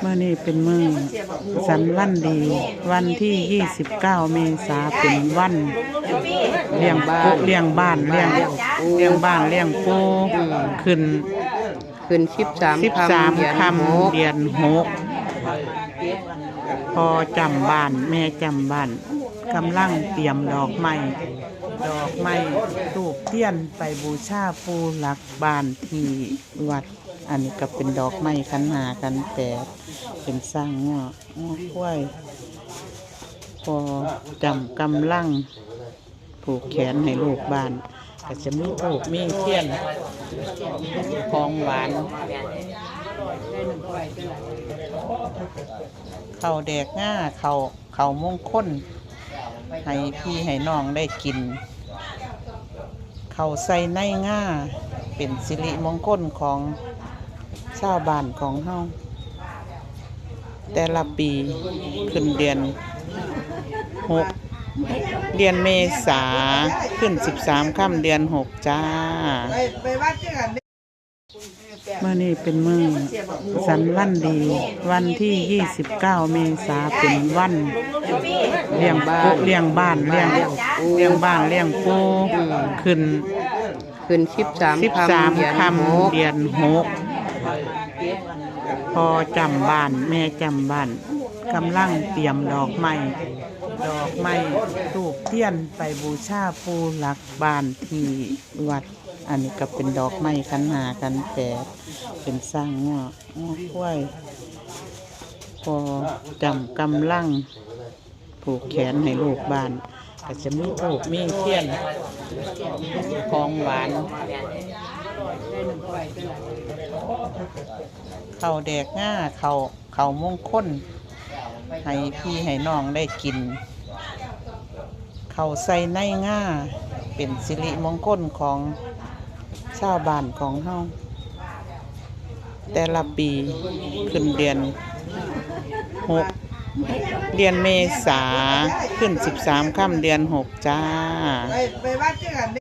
เมื่อนี้เป็นมื้อสันวันดีวันที่29 เมษายนเป็นวันเลี้ยงบ้านเลี้ยงบ้านเลี้ยงปูขึ้น13 ค่ำเดือน6พอจำบ้านแม่จำบ้านกำลังเตรียมดอกไม้ธูปเทียนไปบูชาปูหลักบ้านที่วัดอันนี้ก็เป็นดอกไม้ขันหากันแต่เป็นสร้างง้อควายพอจำกำลังผูกแขนให้ลูกบ้านก็จะมีธูปมีเทียนของหวานข้าวแดกง่าข้าวมงคลให้พี่ให้น้องได้กินข้าวใส่ในง่าเป็นสิริมงคลของชาวบ้านของเฮาแต่ละปีขึ้นเดือน6เดือนเมษาขึ้น13 ค่ำเดือน6จ้าเมื่อนี้เป็นมื้อสันวันดีวันที่29 เมษายนเป็นวันเลี้ยงบ้านเลี้ยงปูขึ้น13 ค่ำเดือน6พอจำบ้านแม่จำบ้านกำลังเตรียมดอกไม้ธูปเทียนไปบูชาปูหลักบ้านที่วัดอันนี้ก็เป็นดอกไม้ขันหากันแต่เป็นสร้างง้อควายพอจำกำลังผูกแขนให้ลูกบ้านก็จะมีธูปมีเทียนของหวานข้าวแดกง่าข้าวมงคลให้พี่ให้น้องได้กินข้าวใส่ในง่าเป็นสิริมงคลของชาวบ้านของเฮาแต่ละปีขึ้นเดือน6เดือนเมษาขึ้น13 ค่ำเดือน6จ้า